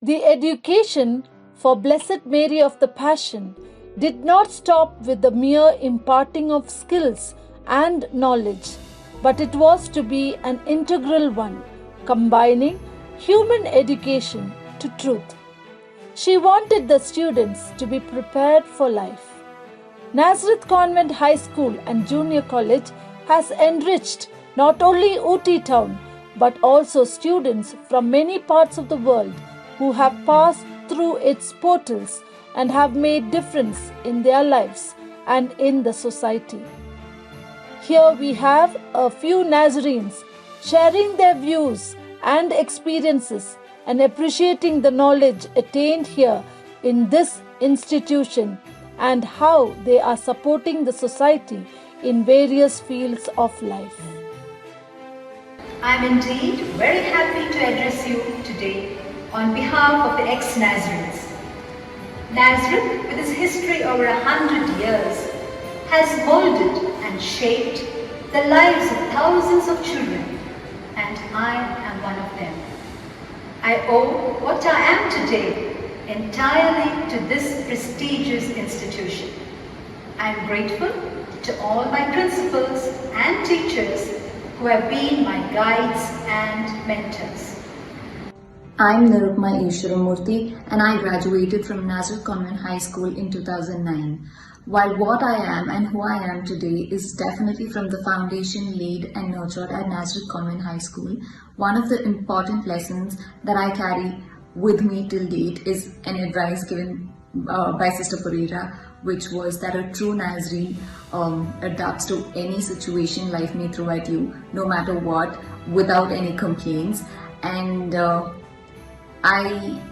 The education for Blessed Mary of the Passion did not stop with the mere imparting of skills and knowledge, but it was to be an integral one, combining human education to truth. She wanted the students to be prepared for life. Nazareth Convent High School and Junior College has enriched not only Ooty town but also students from many parts of the world who have passed through its portals and have made difference in their lives and in the society. Here we have a few Nazarenes sharing their views and experiences and appreciating the knowledge attained here in this institution and how they are supporting the society in various fields of life. I am indeed very happy to address you today on behalf of the ex-Nazarenes. Nazareth, with its history over 100 years, has molded and shaped the lives of thousands of children, and I am one of them. I owe what I am today entirely to this prestigious institution. I am grateful to all my principals and teachers who have been my guides and mentors. I'm Nirupma Ishwaramurthy and I graduated from Nazareth Convent High School in 2009. While what I am and who I am today is definitely from the foundation laid and nurtured at Nazareth Convent High School, one of the important lessons that I carry with me till date is an advice given by Sister Pereira, which was that a true Nazarene adapts to any situation life may throw at you, no matter what, without any complaints. And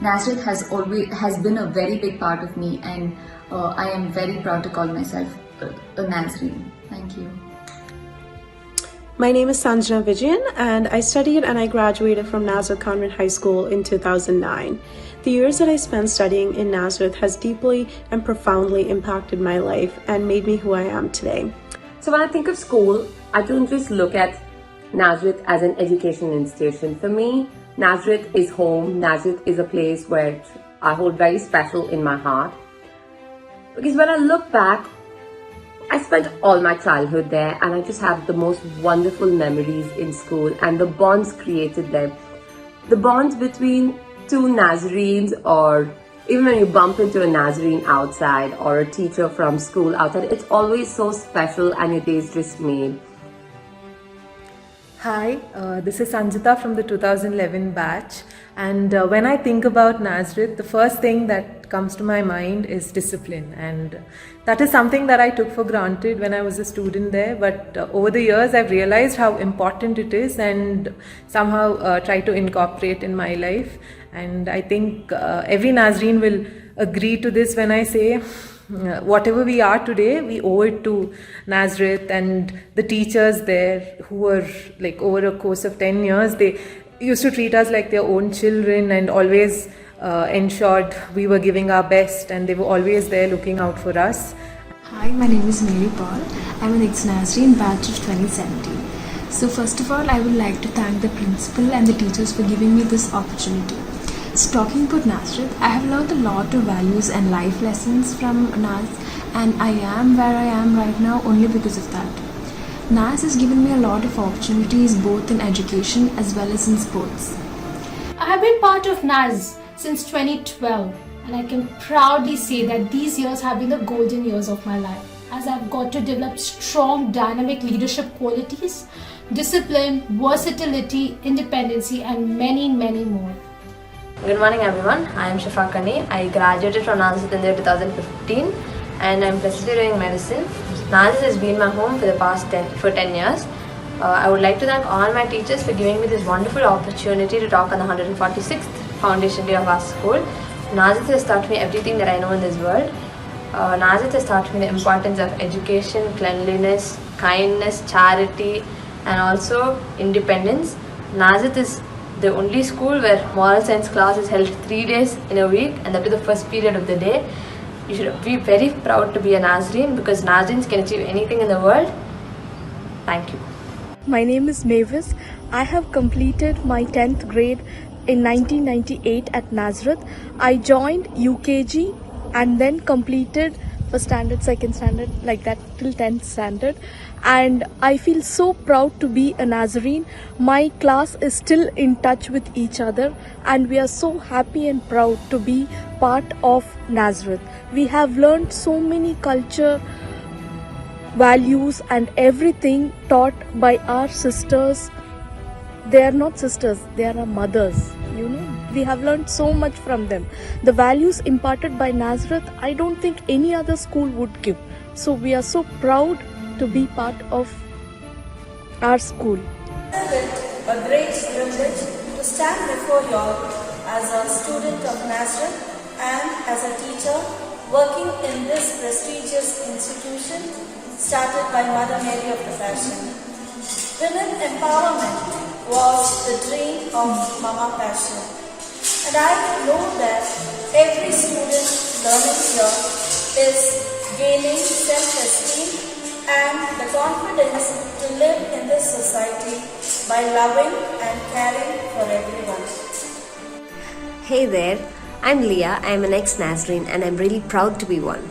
Nazareth has been a very big part of me, and I am very proud to call myself a Nazarene. Thank you. My name is Sanjana Vijayan and I studied and I graduated from Nazareth Convent High School in 2009. The years that I spent studying in Nazareth has deeply and profoundly impacted my life and made me who I am today. So when I think of school, I don't just look at Nazareth as an education institution. For me, Nazareth is home. Nazareth is a place where I hold very special in my heart. Because when I look back, I spent all my childhood there and I just have the most wonderful memories in school and the bonds created there. The bonds between two Nazarenes, or even when you bump into a Nazarene outside or a teacher from school outside, it's always so special and your day's just made. Hi, this is Sanjita from the 2011 batch, and when I think about Nazareth, the first thing that comes to my mind is discipline, and that is something that I took for granted when I was a student there, but over the years I've realized how important it is and somehow try to incorporate in my life. And I think every Nazarene will agree to this when I say whatever we are today, we owe it to Nazareth and the teachers there who were like over a course of 10 years, they used to treat us like their own children and always ensured we were giving our best, and they were always there looking out for us. Hi, my name is Mary Paul. I'm an ex-Nazarene batch of 2017. So first of all, I would like to thank the principal and the teachers for giving me this opportunity. So talking about Nazareth, I have learned a lot of values and life lessons from Naz, and I am where I am right now only because of that. Naz has given me a lot of opportunities both in education as well as in sports. I have been part of Naz since 2012, and I can proudly say that these years have been the golden years of my life, as I've got to develop strong dynamic leadership qualities, discipline, versatility, independency, and many, many more. Good morning everyone, I am Shifa Kani. I graduated from Nazareth in the year 2015 and I'm presently doing medicine. Nazareth has been my home for the past 10 years. I would like to thank all my teachers for giving me this wonderful opportunity to talk on the 146th foundation day of our school. Nazareth has taught me everything that I know in this world. Nazareth has taught me the importance of education, cleanliness, kindness, charity, and also independence. Nazareth is the only school where moral science class is held 3 days in a week, and that is the first period of the day. You should be very proud to be a Nazarene because Nazarenes can achieve anything in the world. Thank you. My name is Mavis. I have completed my 10th grade in 1998 at Nazareth. I joined UKG and then completed first standard, second standard, like that till 10th standard. And I feel so proud to be a Nazarene. My class is still in touch with each other, and we are so happy and proud to be part of Nazareth. We have learned so many culture, values and everything taught by our sisters. They are not sisters, they are our mothers, you know. We have learned so much from them. The values imparted by Nazareth, I don't think any other school would give. So we are so proud to be part of our school. It's a great privilege to stand before you all as a student of Nazareth and as a teacher working in this prestigious institution started by Mother Mary of the Passion. Women empowerment was the dream of Mama Passion, and I know that every student learning here is gaining self-esteem and the confidence to live in this society by loving and caring for everyone. Hey there, I'm Leah. I'm an ex-Nazarene and I'm really proud to be one.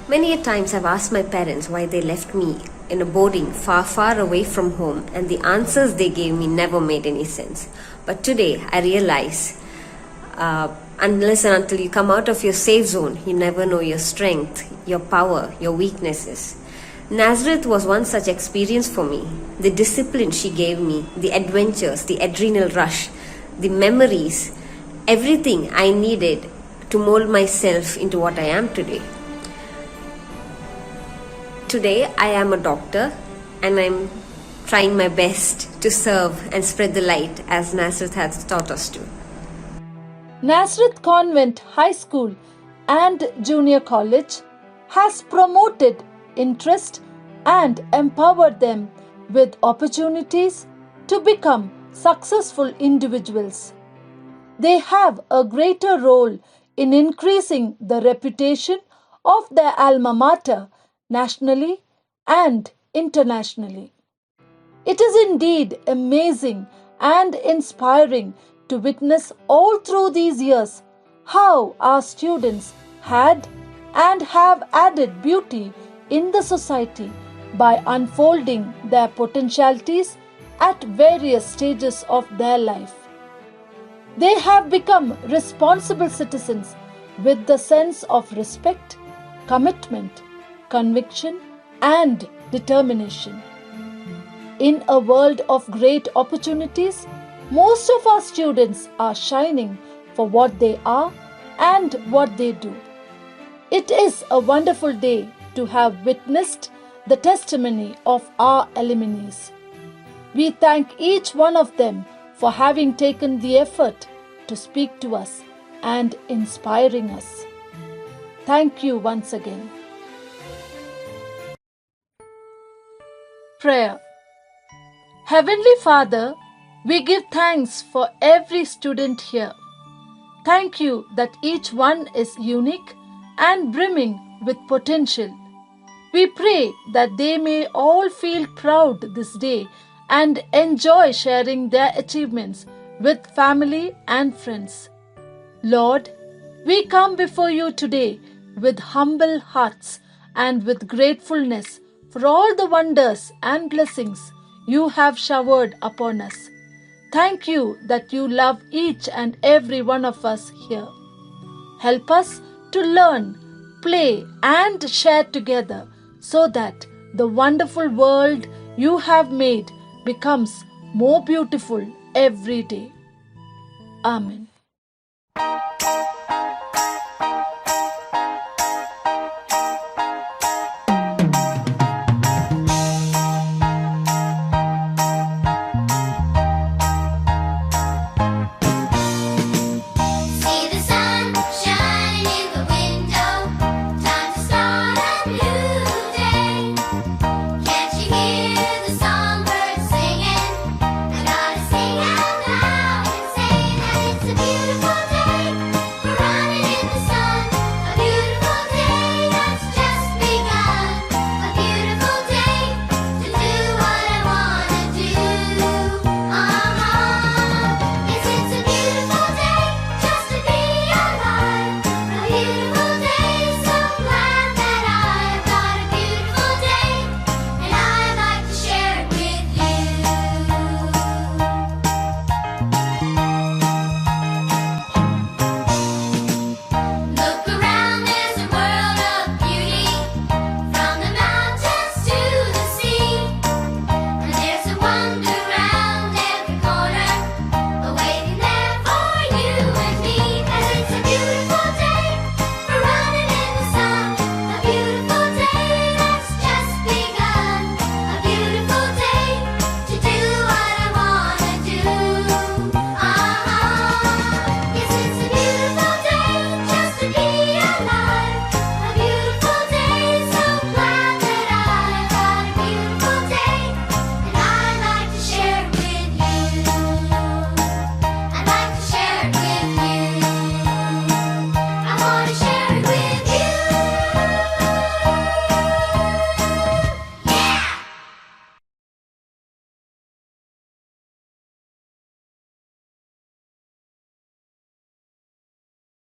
Many a times I've asked my parents why they left me in a boarding far, far away from home, and the answers they gave me never made any sense. But today I realize unless and until you come out of your safe zone, you never know your strength, your power, your weaknesses. Nazareth was one such experience for me. The discipline she gave me, the adventures, the adrenal rush, the memories, everything I needed to mold myself into what I am today. Today I am a doctor and I'm trying my best to serve and spread the light as Nazareth has taught us to. Nazareth Convent High School and Junior College has promoted interest and empowered them with opportunities to become successful individuals. They have a greater role in increasing the reputation of their alma mater nationally and internationally. It is indeed amazing and inspiring to witness all through these years how our students had and have added beauty in the society by unfolding their potentialities at various stages of their life. They have become responsible citizens with the sense of respect, commitment, conviction, and determination. In a world of great opportunities, most of our students are shining for what they are and what they do. It is a wonderful day to have witnessed the testimony of our alumni. We thank each one of them for having taken the effort to speak to us and inspiring us. Thank you once again. Prayer. Heavenly Father, we give thanks for every student here. Thank you that each one is unique and brimming with potential. We pray that they may all feel proud this day and enjoy sharing their achievements with family and friends. Lord, we come before you today with humble hearts and with gratefulness for all the wonders and blessings you have showered upon us. Thank you that you love each and every one of us here. Help us to learn, play, and share together so that the wonderful world you have made becomes more beautiful every day. Amen. Yes, it's a beautiful here